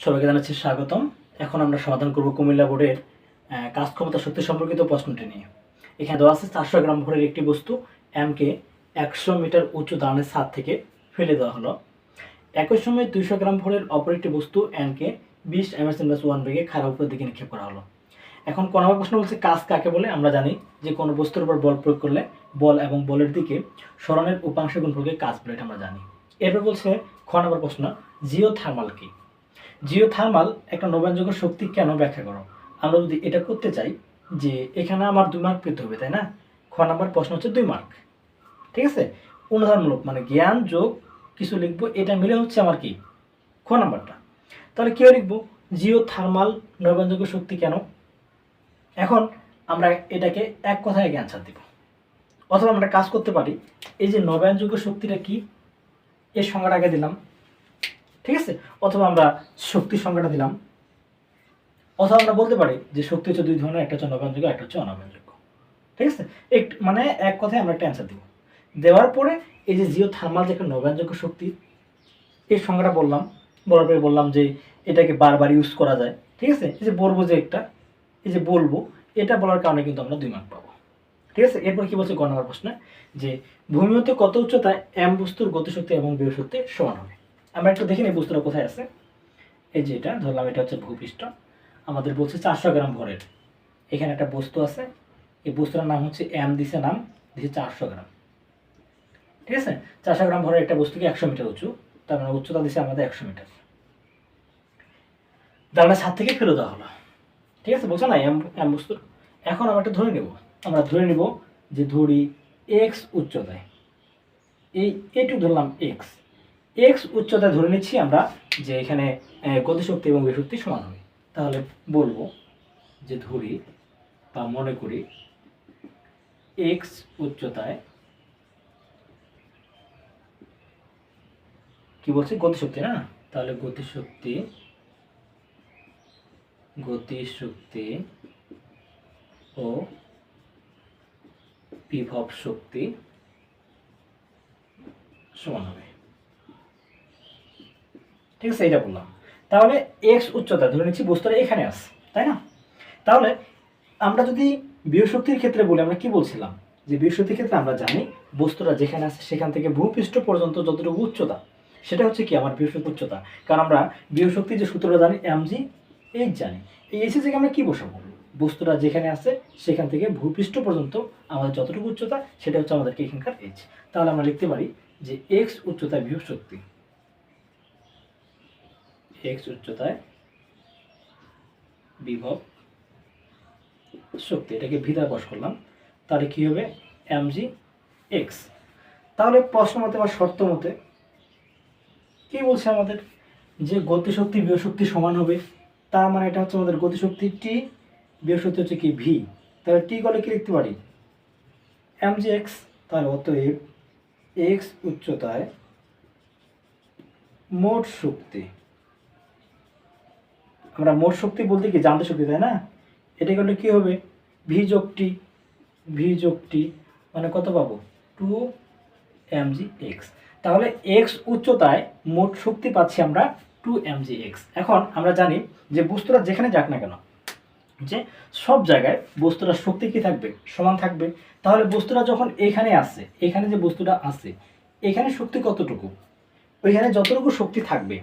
সবাইকে জানাচ্ছি স্বাগতম। এখন আমরা সমাধান করব কুমিল্লা বোর্ডের কাজ ক্ষমতা শক্তি সম্পর্কিত প্রশ্নটি নিয়ে। এখানে দেওয়া আছে 400 গ্রাম ভরের একটি বস্তু এমকে 100 মিটার উঁচু দাঁড়ানোর ছাদ থেকে ফেলে দেওয়া হলো। একই সময়ে 200 গ্রাম ভরের অপর একটি বস্তু এনকে 20 m/s1 বেগে খাড়া উপরের দিকে নিক্ষেপ করা হলো। এখন কোন নম্বর প্রশ্ন বলছে কাজ কাকে বলে? আমরা জানি যে কোনো বস্তুর উপর বল প্রয়োগ করলে বল এবং বলের দিকে সরণের উপাংশ গুণফলকে কাজ বলে, এটা আমরা জানি। এরপর বলছে খ নম্বর প্রশ্ন, জিওথার্মাল কি? জিওথার্মাল একটা নবায়নযোগ্য শক্তি কেন ব্যাখ্যা করো? আমরা যদি এটা করতে চাই যে এখানে আমার 2 মার্ক পেতে হবে, তাই না? খ নাম্বার প্রশ্ন হচ্ছে 2 মার্ক, ঠিক আছে? অনুধানমূলক মানে জ্ঞান যোগ কিছু লিখবো, এটা মিলে হচ্ছে আমার কি খ নাম্বারটা। তাহলে কেউ লিখবো জিওথার্মাল নবায়নযোগ্য শক্তি কেন। এখন আমরা এটাকে এক কথায় আগে অ্যান্সার দিব, অথবা আমরা কাজ করতে পারি এই যে নবায়নযোগ্য শক্তিটা কি এর সংজ্ঞাটা আগে দিলাম, ঠিক আছে? অথবা আমরা শক্তির সংজ্ঞাটা দিলাম, অথবা আমরা বলতে পারি যে শক্তি হচ্ছে 2 ধরনের, একটা হচ্ছে নবায়নযোগ্য, একটা হচ্ছে অনবায়নযোগ্য, ঠিক আছে? মানে এক কথায় আমরা একটা অ্যান্সার দিব। দেওয়ার পরে এই যে জিওথার্মাল যে একটা নবায়নযোগ্য শক্তি এর সংজ্ঞাটা বললাম, বলার পরে বললাম যে এটাকে বারবার ইউজ করা যায়, ঠিক আছে? এই যে বলবো যে একটা এই যে বলবো এটা বলার কারণে কিন্তু আমরা 2 মার্ক পাবো, ঠিক আছে? এরপর কি বলছে গ নম্বর প্রশ্নে, যে ভূমি হতে কত উচ্চতায় এম বস্তুর গতিশক্তি এবং বিভব শক্তি সমান হবে? আমরা একটু দেখি এই বস্তুটা কোথায় আছে। এই যে এটা ধরলাম, এটা হচ্ছে ভূপৃষ্ঠ, আমাদের বলছে 400 গ্রাম ভরের, এখানে একটা বস্তু আছে, এই বস্তুটার নাম হচ্ছে এম, দিছে নাম দিছে 400 গ্রাম, ঠিক আছে? 400 গ্রাম ভরের একটা বস্তুকে 100 মিটার উঁচু, তার মানে উচ্চতা দিছে আমাদের 100 মিটার, দাঁড়ানোর ছাদ থেকে ফেলে দেওয়া হলো, ঠিক আছে? বলছো না এম বস্তুর। এখন আমরা একটা ধরে নেব, আমরা ধরে নেব যে ধরি এক্স উচ্চতায়, এই এটুকু ধরলাম এক্স উচ্চতায় ধরে নিচ্ছি আমরা যে এখানে গতিশক্তি এবং বিভব শক্তি সমান হবে। তাহলে বলবো যে ধরি বা মনে করি এক্স উচ্চতায় কি বলছে গতিশক্তি, না? তাহলে গতিশক্তি ও বিভব শক্তি সমান হবে, ঠিক আছে? এটা বললাম। তাহলে এক্স উচ্চতা ধরে নিচ্ছি বস্তুটা এখানে আছে, তাই না? তাহলে আমরা যদি বিভব শক্তির ক্ষেত্রে বলি, আমরা কি বলছিলাম যে বিভব শক্তির ক্ষেত্রে আমরা জানি বস্তুটা যেখানে আছে সেখান থেকে ভূপৃষ্ঠ পর্যন্ত যতটুকু উচ্চতা সেটা হচ্ছে কি আমার বিভব শক্তির উচ্চতা। কারণ আমরা বিভব শক্তির যে সূত্রটা জানি mg h জানি, এই h থেকে আমরা কি বসাবো? বস্তুটা যেখানে আছে সেখান থেকে ভূপৃষ্ঠ পর্যন্ত আমাদের যতটুকু উচ্চতা সেটা হচ্ছে আমাদেরকে এখানকার h। তাহলে আমরা লিখতে পারি যে x উচ্চতায় বিভব শক্তি, x উচ্চতায় বিভব শক্তি, এটাকে ভিতরে বস করলাম, তাহলে কি হবে mg x। তাহলে প্রশ্ন মতে বা শর্ত মতে কি বলছে আমাদের যে গতিশক্তি বিভব শক্তি সমান হবে, তার মানে এটা হচ্ছে আমাদের গতিশক্তি টি, বিভব শক্তি হচ্ছে কি ভি। তাহলে টি করলে কি লিখতে পারি mg x। তাহলে অতএব x উচ্চতায় মোট শক্তি, আমরা মোট শক্তি বলতে কি যান্ত্রিক শক্তি, তাই না? এটা করলে কি হবে ভি যোগ টি মানে কত পাবো 2 mg x। তাহলে x উচ্চতায় মোট শক্তি পাচ্ছি আমরা 2 mg x। এখন আমরা জানি যে বস্তুটা যেখানে যাক না কেন যে সব জায়গায় বস্তুটার শক্তি কি থাকবে সমান থাকবে। তাহলে বস্তুটা যখন এখানে আসে, এখানে যে বস্তুটা আছে এখানে শক্তি কতটুকু, ওইখানে যতটুকু শক্তি থাকবে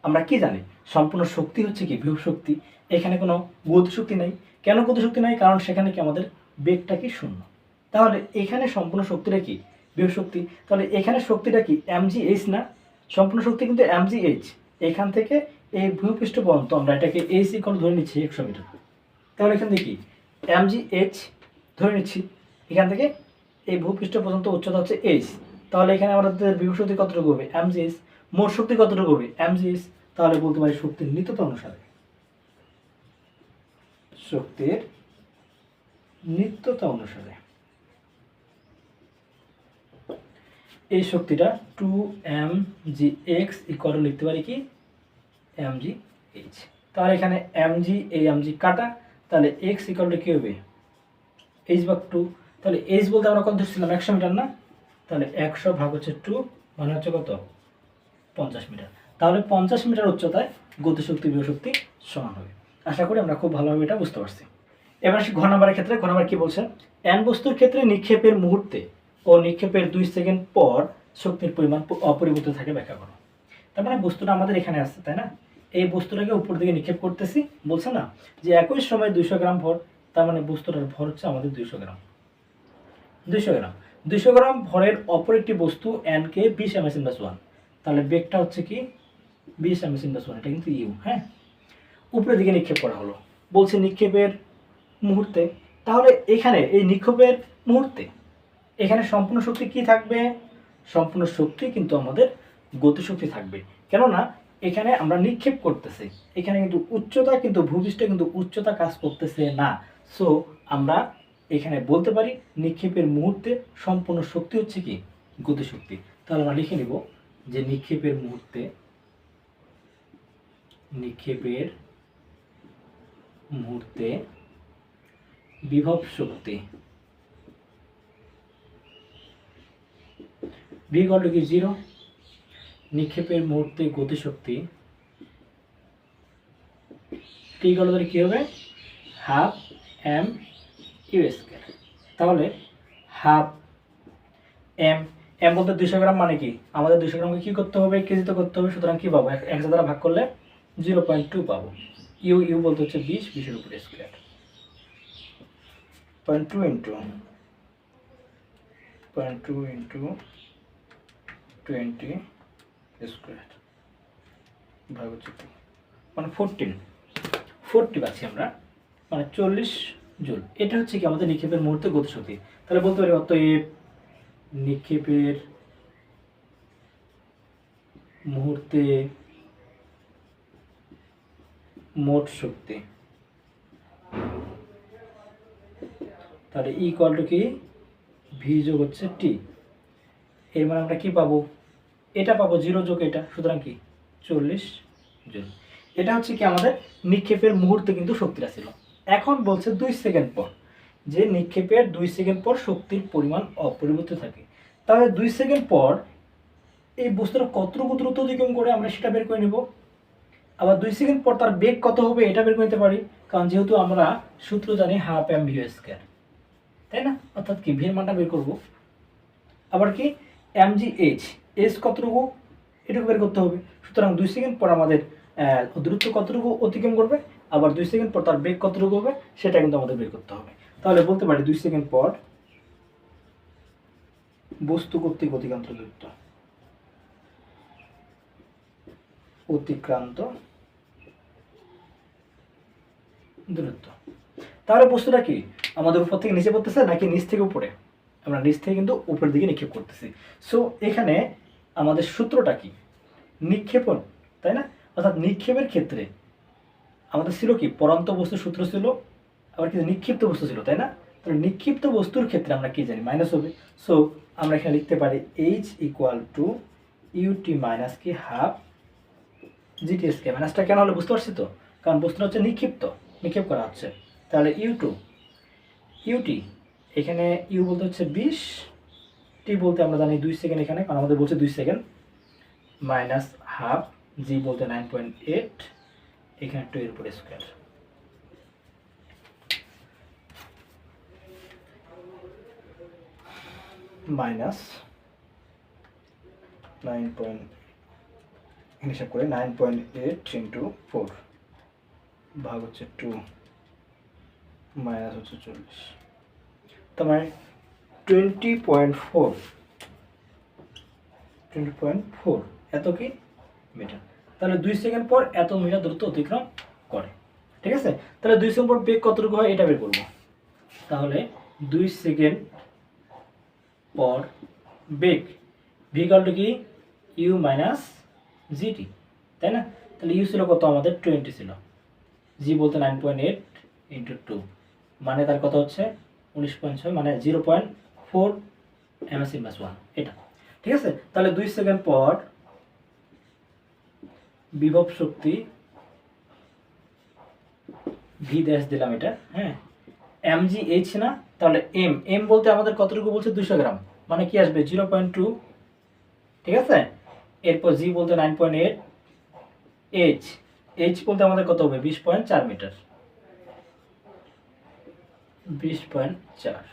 আমরা কি জানি সম্পূর্ণ শক্তি হচ্ছে কি বিভব শক্তি। এখানে কোনো গতিশক্তি নাই, কেন গতিশক্তি নাই? কারণ সেখানে কি আমাদের বেগটা কি শূন্য। তাহলে এখানে সম্পূর্ণ শক্তিটা কি বিভব শক্তি। তাহলে এখানে শক্তিটা কি mg h না? সম্পূর্ণ শক্তি কিন্তু mg h। এখান থেকে এই ভূপৃষ্ঠ পর্যন্ত আমরা এটাকে h ইকুয়াল ধরে নিচ্ছি 100 মিটার। তাহলে এখান থেকে কি mg h ধরে নিচ্ছি, এখান থেকে এই ভূপৃষ্ঠ পর্যন্ত উচ্চতা হচ্ছে h। তাহলে এখানে আমাদের বিভব শক্তি কতটুকু হবে mg h, মোট শক্তি কতটুকু হবে mg h। তাহলে বলতে পারি শক্তির নিত্যতা অনুসারে, শক্তির নিত্যতা অনুসারে এই শক্তিটা 2 mg x ইকুয়াল লিখতে পারি কি mg h। তাহলে এখানে mg এই mg কাটা, তাহলে x ইকুয়াল কি হবে h ভাগ 2। তাহলে h বলতে আমরা কত ধরছিলাম 100 মিটার না? তাহলে 100 ভাগ হচ্ছে 2 মানে হচ্ছে কত 50 মিটার। তাহলে 50 মিটার উচ্চতায় গতিশক্তি বিভব শক্তি সমান হবে। আশা করি আমরা খুব ভালোভাবে এটা বুঝতে পারছি। এবার আসি ঘ নম্বরের ক্ষেত্রে। ঘ নম্বর কি বলছে, এন বস্তুর ক্ষেত্রে নিক্ষেপের মুহূর্তে ও নিক্ষেপের 2 সেকেন্ড পর শক্তির পরিমাণ অপরিবর্তিত থাকে ব্যাখ্যা করো। তার মানে বস্তুটা আমাদের এখানে আছে, তাই না? এই বস্তুটাকে উপর দিকে নিক্ষেপ করতেছি, বলছে না যে একই সময় 200 গ্রাম ভর, তার মানে বস্তুটার ভর হচ্ছে আমাদের 200 গ্রাম। 200 গ্রাম ভরের অপর একটি বস্তু এন কে 20 ms/1, তাহলে বেগটা হচ্ছে কি 20 ms/1, এটা কিন্তু ইউ। হ্যাঁ, উপরের দিকে নিক্ষেপ করা হলো, বলছে নিক্ষেপের মুহূর্তে। তাহলে এখানে এই নিক্ষেপের মুহূর্তে এখানে সম্পূর্ণ শক্তি কি থাকবে? সম্পূর্ণ শক্তি কিন্তু আমাদের গতিশক্তি থাকবে। কেননা এখানে আমরা নিক্ষেপ করতেছি, এখানে কিন্তু উচ্চতা, কিন্তু ভূপৃষ্ঠে কিন্তু উচ্চতা কাজ করতেছে না। সো আমরা এখানে বলতে পারি নিক্ষেপের মুহূর্তে সম্পূর্ণ শক্তি হচ্ছে কি গতিশক্তি। তাহলে আমরা লিখে নিব যে নিক্ষেপের মুহূর্তে বিভব শক্তি v = কি 0, নিক্ষেপের মুহূর্তে গতিশক্তি t = কি হবে 12 mu²। তাহলে 12 m বলতে 200 গ্রাম, মানে কি আমাদের 200 গ্রামকে কি করতে হবে? কেজিতে করতে হবে। সুতরাং কি পাবো? 1000 দ্বারা ভাগ করলে 0.2 পাবো। ইউ বলতে হচ্ছে 20, 20 এর উপরে স্কয়ার, 0.2 ইন্টু 20 স্কয়ার ভাগ হচ্ছে 2, মানে 40 পাচ্ছি আমরা, মানে 40 জুল। এটা হচ্ছে কি আমাদের নিক্ষেপের মুহূর্তে গতিশক্তি। তাহলে বলতে পারি অতএব নিক্ষেপের মুহূর্তে মোট শক্তি, তাহলে = কি ভি যোগ হচ্ছে টি। এর মানে আমরা কি পাবো? এটা পাবো 0 যোগ এটা, সুতরাং কি 40 জুল। এটা হচ্ছে কি আমাদের নিক্ষেপের মুহূর্তে কিন্তু শক্তিটা ছিল। এখন বলছে 2 সেকেন্ড পর, যে নিক্ষেপের 2 সেকেন্ড পর শক্তির পরিমাণ অপরিবর্তিত থাকে। তাহলে 2 সেকেন্ড পর এই বস্তুটা কতটুকু দ্রুত অতিক্রম করে আমরা সেটা বের করে নেব। আবার 2 সেকেন্ড পর তার বেগ কত হবে এটা বের করে নিতে পারি, কারণ যেহেতু আমরা সূত্র জানি 12 mv², তাই না? অর্থাৎ কি ভি এর মানটা বের করব। আবার কি mgh কতটুকু এটুকু বের করতে হবে। সুতরাং 2 সেকেন্ড পর আমাদের দূরত্ব কতটুকু অতিক্রম করবে, আবার 2 সেকেন্ড পর তার বেগ কতটুকু হবে সেটা কিন্তু আমাদের বের করতে হবে। তাহলে বলতে পারি 2 সেকেন্ড পর বস্তু কর্তৃক অতিক্রান্ত দূরত্ব। তাহলে বস্তুটা কি আমাদের উপর থেকে নিচে পড়তেছে নাকি নিচ থেকে উপরে? আমরা নিচ থেকে কিন্তু উপরের দিকে নিক্ষেপ করতেছি। সো এখানে আমাদের সূত্রটা কি? নিক্ষেপণ, তাই না? অর্থাৎ নিক্ষেপের ক্ষেত্রে আমাদের ছিল কি পরন্ত বস্তুর সূত্র ছিল, আবার কি নিক্ষিপ্ত বস্তু ছিল, তাই না? তাহলে নিক্ষিপ্ত বস্তুর ক্ষেত্রে আমরা কি জানি মাইনাস হবে। সো আমরা এখানে লিখতে পারি H = UT - কি 12 GT²। মাইনাসটা কেন হলো বুঝতে পারছি তো? কারণ বস্তুটা হচ্ছে নিক্ষেপ করা হচ্ছে। তাহলে UT এখানে ইউ বলতে হচ্ছে 20, টি বলতে আমরা জানি 2 সেকেন্ড এখানে, কারণ আমাদের বলছে 2 সেকেন্ড, -12, জি বলতে 9.8, এখানে 2 এর উপরে স্কয়ার, -9. হিসাব করে 9.8 ইন্টু 4 ভাগ হচ্ছে 2 মাইনাস হচ্ছে 40, তার মানে 20.4 এত কি মিটার। তাহলে 2 সেকেন্ড পর এত মিটার দূরত্ব অতিক্রম করে। ঠিক আছে, তাহলে 2 সেকেন্ড পর বেগ কতটুকু হয় এটা বের করব। তাহলে 2 সেকেন্ড পর বেগ v = কি u - gt, তাই না? তাহলে ইউ ছিল কত আমাদের 20 ছিল, জি বলতে 9.8 ইন্টু 2, মানে তার কত হচ্ছে 19.6, মানে 0.4 ms/1 এটা। ঠিক আছে, তাহলে 2 সেকেন্ড পর বিভব শক্তি ভি ড্যাশ দিলাম এটা, হ্যাঁ, mgh না, তাহলে m বলতে আমাদের কতটুকু বলছে 200 গ্রাম, মানে কি আসবে 0.2। ঠিক আছে, এরপর জি বলতে 9.8, h এইচ বলতে আমাদের কত হবে 20.4 মিটার, 20.4।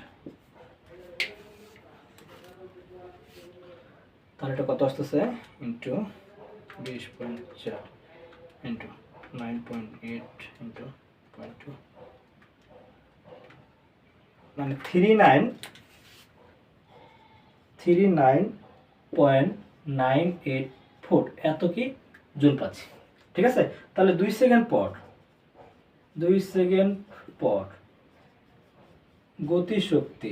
তাহলে এটা কত আসতেছে ইন্টু 20.4 ইন্টু 9.8 ইন্টু 0.2, মানে 39.984 এত কি জুল পাচ্ছি। ঠিক আছে, তাহলে 2 সেকেন্ড পর গতি শক্তি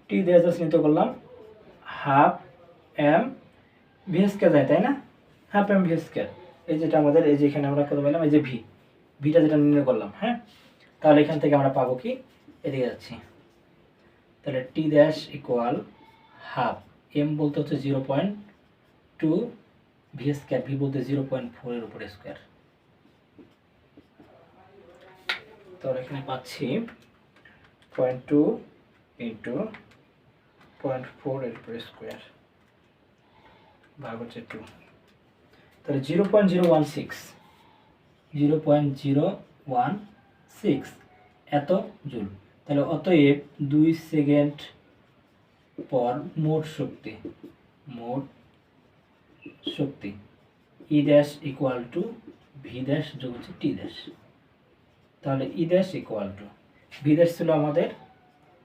টি দিয়ে চিহ্নিত করলাম, হাফ এম ভি স্কয়ার যায়, তাই না? হাফ এম ভি স্কয়ার, এই যেটা আমাদের, এই যে এখানে আমরা কত পেলাম, এই যে ভিটা যেটা নির্ণয় করলাম। হ্যাঁ, তাহলে এখান থেকে আমরা পাবো কি, এদিকে যাচ্ছি, তাহলে টি ড্যাশ ইকুয়াল হাফ এম বলতে হচ্ছে 0.2 ভি স্কয়ার, ভি বলতে 0.4 এর উপরে স্কয়ার। তাহলে এখানে পাচ্ছি 0.2 ইন্টু 0.4 এর উপরে স্কয়ার ভাগ হচ্ছে 2, তাহলে 0.016 এত জুল। তাহলে অতএব 2 সেকেন্ড পর মোট শক্তি E dash equal to V dash যোগ হচ্ছে টি ড্যাশ। তাহলে E dash equal to, V dash ছিল আমাদের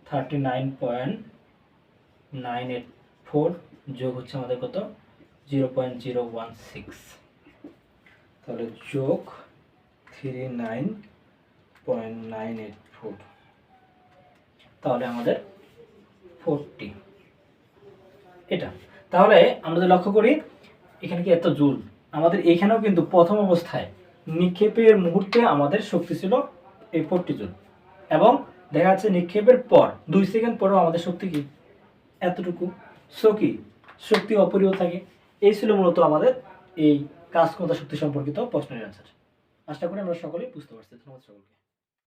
39.984 যোগ হচ্ছে আমাদের কত 0.016, তাহলে যোগ 39.984, তাহলে আমাদের 40 এটা। তাহলে আমরা যদি লক্ষ্য করি এখানে কি এত জুল, আমাদের এখানেও কিন্তু প্রথম অবস্থায় নিক্ষেপের মুহূর্তে আমাদের শক্তি ছিল এই 40 জুল, এবং দেখা যাচ্ছে নিক্ষেপের পর 2 সেকেন্ড পরেও আমাদের শক্তি কি এতটুকু। সো কি শক্তি অপরিমেয় থাকে। এই ছিল মূলত আমাদের এই কাজ ক্ষমতা শক্তি সম্পর্কিত প্রশ্নের অ্যান্সার। আশা করি আমরা সকলেই বুঝতে পারছি। ধন্যবাদ সকলকে।